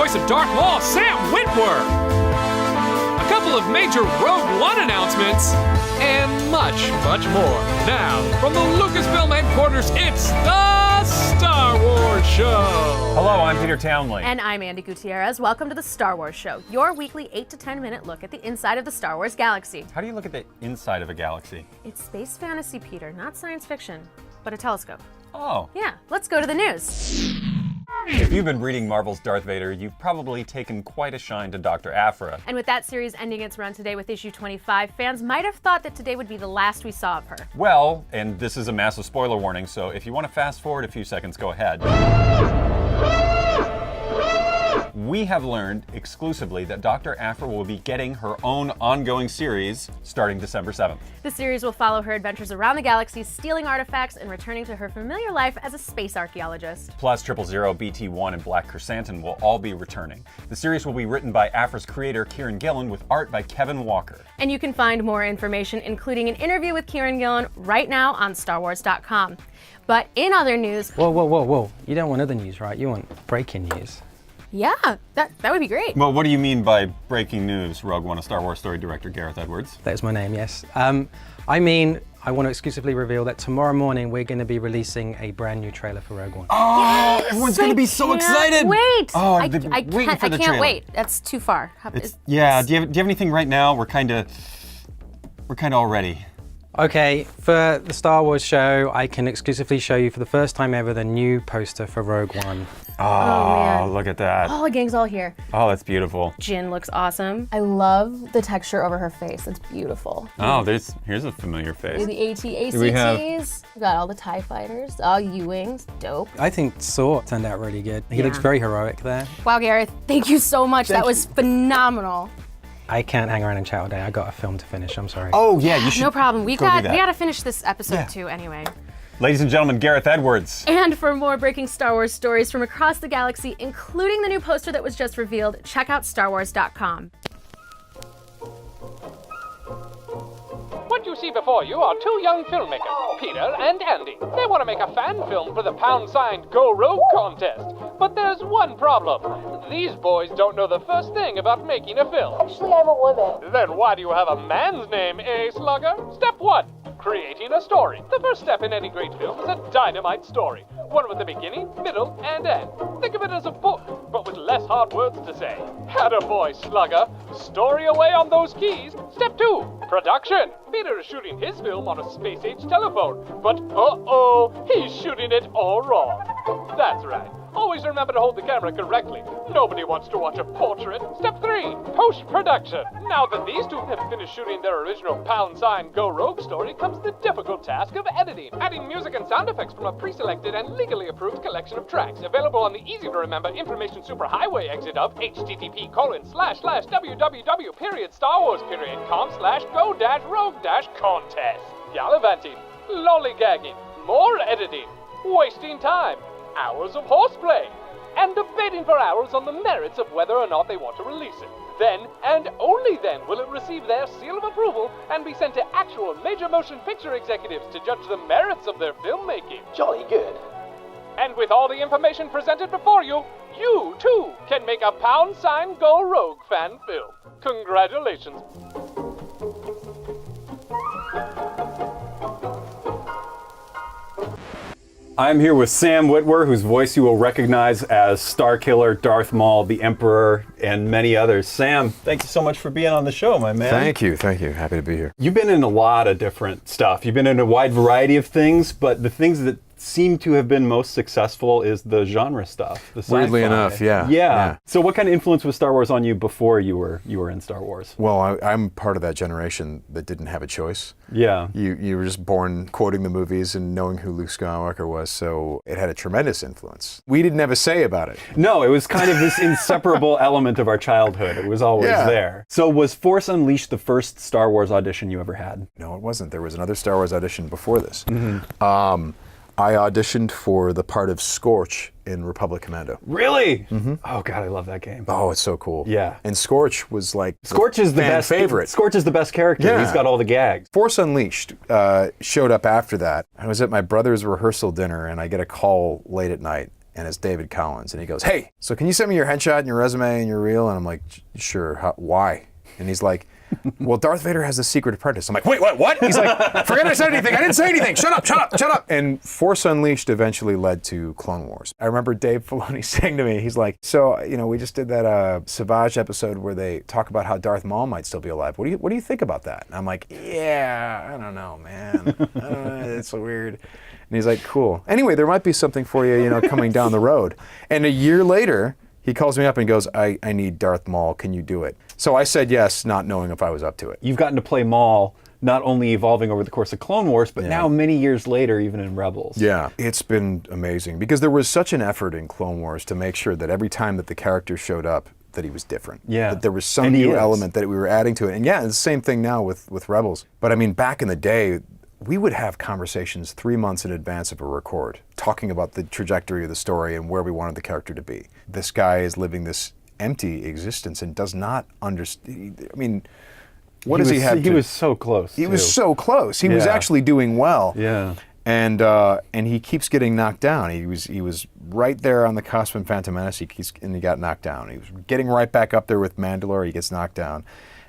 voice of Darth Maul, Sam Witwer. A couple of major Rogue One announcements, and much, much more. Now, from the Lucasfilm headquarters, it's the Star Wars Show. Hello, I'm Peter Townley. And I'm Andi Gutierrez. Welcome to the Star Wars Show, your weekly 8 to 10 minute look at the inside of the Star Wars galaxy. How do you look at the inside of a galaxy? It's space fantasy, Peter, not science fiction, but a telescope. Oh. Yeah, let's go to the news. If you've been reading Marvel's Darth Vader, you've probably taken quite a shine to Dr. Aphra. And with that series ending its run today with issue 25, fans might have thought that today would be the last we saw of her. Well, and this is a massive spoiler warning, so if you want to fast forward a few seconds, go ahead. We have learned exclusively that Dr. Aphra will be getting her own ongoing series starting December 7th. The series will follow her adventures around the galaxy, stealing artifacts and returning to her familiar life as a space archaeologist. Plus, 000, BT-1, and Black Chrysanthemum will all be returning. The series will be written by Aphra's creator, Kieran Gillen, with art by Kevin Walker. And you can find more information, including an interview with Kieran Gillen, right now on StarWars.com. But in other news... Whoa. You don't want other news, right? You want breaking news. Yeah, that would be great. Well, what do you mean by breaking news, Rogue One, a Star Wars story director, Gareth Edwards? That is my name, yes. I mean, I want to exclusively reveal that tomorrow morning we're going to be releasing a brand new trailer for Rogue One. Oh, everyone's going to be so excited! Wait! Oh, I can't wait. That's too far. Do you have anything right now? We're kind of all ready. Okay, for the Star Wars show, I can exclusively show you for the first time ever the new poster for Rogue One. Oh, man. Look at that. Oh, the gang's all here. Oh, that's beautiful. Jyn looks awesome. I love the texture over her face. It's beautiful. Oh, here's a familiar face. The AT-ACTs. We got all the TIE fighters. All U-Wings. Dope. I think Saw turned out really good. He looks very heroic there. Wow, Gareth, thank you so much. That was phenomenal. I can't hang around and chat all day. I got a film to finish. I'm sorry. Oh yeah, you should. No problem. We go do that. gotta finish this episode too anyway. Ladies and gentlemen, Gareth Edwards. And for more breaking Star Wars stories from across the galaxy, including the new poster that was just revealed, check out StarWars.com. What you see before you are two young filmmakers, Peter and Andi. They want to make a fan film for the pound-signed Go Rogue contest. But there's one problem. These boys don't know the first thing about making a film. Actually, I'm a woman. Then why do you have a man's name, Slugger? Step 1. Creating a story. The first step in any great film is a dynamite story. One with a beginning, middle, and end. Think of it as a book, but with less hard words to say. Attaboy, Slugger. Story away on those keys. Step 2. Production. Peter is shooting his film on a space-age telephone. But he's shooting it all wrong. That's right. Always remember to hold the camera correctly. Nobody wants to watch a portrait. Step 3. Post-production. Now that these two have finished shooting their original pound-sign Go Rogue story comes the difficult task of editing. Adding music and sound effects from a pre-selected and legally approved collection of tracks available on the easy-to-remember information superhighway exit of http://www.starwars.com/go-rogue-contest. Gallivanting, lollygagging, more editing, wasting time, hours of horseplay, and debating for hours on the merits of whether or not they want to release it. Then, and only then, will it receive their seal of approval and be sent to actual major motion picture executives to judge the merits of their filmmaking. Jolly good. And with all the information presented before you, you, too, can make a pound-sign Go Rogue fan film. Congratulations. I'm here with Sam Witwer, whose voice you will recognize as Starkiller, Darth Maul, the Emperor, and many others. Sam, thank you so much for being on the show, my man. Thank you. Happy to be here. You've been in a lot of different stuff. You've been in a wide variety of things, but the things that seem to have been most successful is the genre stuff. The Weirdly sci-fi. enough, yeah. Yeah. So what kind of influence was Star Wars on you before you were in Star Wars? Well, I'm part of that generation that didn't have a choice. Yeah. You were just born quoting the movies and knowing who Luke Skywalker was, so it had a tremendous influence. We didn't have a say about it. No, it was kind of this inseparable element of our childhood. It was always there. So was Force Unleashed the first Star Wars audition you ever had? No, it wasn't. There was another Star Wars audition before this. Mm-hmm. I auditioned for the part of Scorch in Republic Commando. Really? Mm-hmm. Oh God, I love that game. Oh, it's so cool. Yeah. And Scorch was like Scorch is the best favorite. Scorch is the best character. Yeah. He's got all the gags. Force Unleashed showed up after that. I was at my brother's rehearsal dinner and I get a call late at night and it's David Collins. And he goes, "Hey, so can you send me your headshot and your resume and your reel?" And I'm like, "Sure, why?" And he's like, "Well, Darth Vader has a secret apprentice." I'm like, "Wait, what?" He's like, "Forget I said anything. I didn't say anything. Shut up. And Force Unleashed eventually led to Clone Wars. I remember Dave Filoni saying to me, he's like, "So, we just did that Savage episode where they talk about how Darth Maul might still be alive. What do you think about that?" And I'm like, "Yeah, I don't know, man. I don't know. It's so weird." And he's like, "Cool. Anyway, there might be something for you, coming down the road." And a year later, he calls me up and goes, I need Darth Maul. Can you do it?" So I said yes, not knowing if I was up to it. You've gotten to play Maul, not only evolving over the course of Clone Wars, but now many years later, even in Rebels. Yeah, it's been amazing because there was such an effort in Clone Wars to make sure that every time that the character showed up, that he was different. Yeah. That there was some new element that we were adding to it. And yeah, it's the same thing now with Rebels. But I mean, back in the day, we would have conversations 3 months in advance of a record, talking about the trajectory of the story and where we wanted the character to be. This guy is living this empty existence and does not understand. I mean, what does he have? He was so close. He was so close. He was actually doing well. Yeah. And he keeps getting knocked down. He was right there on the cusp in Phantom Menace, and he got knocked down. He was getting right back up there with Mandalore. He gets knocked down,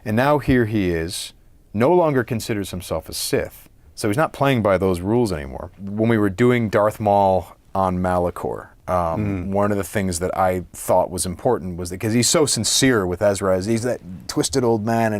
and now here he is, no longer considers himself a Sith. So he's not playing by those rules anymore. When we were doing Darth Maul on Malachor, one of the things that I thought was important was that because he's so sincere with Ezra, he's that twisted old man,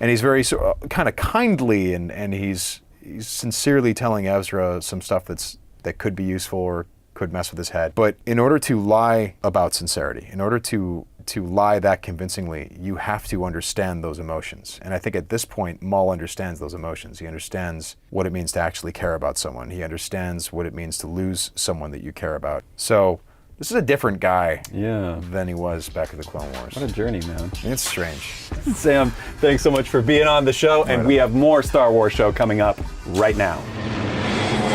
and he's very kind of kindly, and he's sincerely telling Ezra some stuff that could be useful or could mess with his head. But in order to lie about sincerity, in order to lie that convincingly, you have to understand those emotions. And I think at this point, Maul understands those emotions. He understands what it means to actually care about someone. He understands what it means to lose someone that you care about. So this is a different guy than he was back in the Clone Wars. What a journey, man. It's strange. Sam, thanks so much for being on the show, and we have more Star Wars show coming up right now.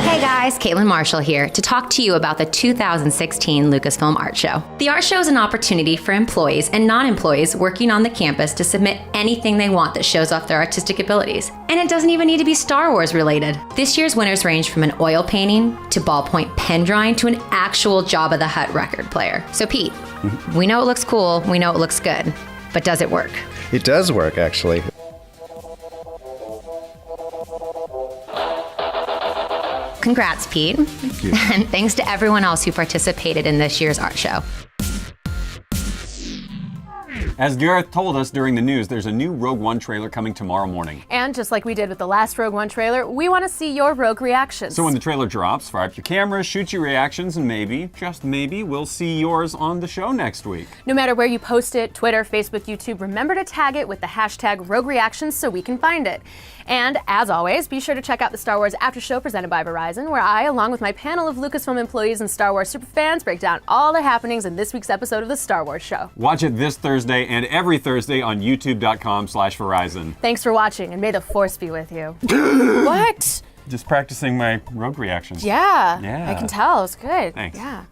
Hey guys, Caitlin Marshall here to talk to you about the 2016 Lucasfilm Art Show. The art show is an opportunity for employees and non-employees working on the campus to submit anything they want that shows off their artistic abilities. And it doesn't even need to be Star Wars related. This year's winners range from an oil painting to ballpoint pen drawing to an actual Jabba the Hutt record player. So Pete, we know it looks cool, we know it looks good, but does it work? It does work, actually. Congrats, Pete. Thank you. And thanks to everyone else who participated in this year's art show. As Gareth told us during the news, there's a new Rogue One trailer coming tomorrow morning. And just like we did with the last Rogue One trailer, we want to see your Rogue reactions. So when the trailer drops, fire up your cameras, shoot your reactions, and maybe, just maybe, we'll see yours on the show next week. No matter where you post it, Twitter, Facebook, YouTube, remember to tag it with the hashtag Rogue Reactions so we can find it. And as always, be sure to check out the Star Wars After Show presented by Verizon, where I, along with my panel of Lucasfilm employees and Star Wars superfans, break down all the happenings in this week's episode of the Star Wars Show. Watch it this Thursday and every Thursday on youtube.com/Verizon. Thanks for watching, and may the Force be with you. What? Just practicing my Rogue reactions. Yeah. Yeah. I can tell. It's good. Thanks. Yeah.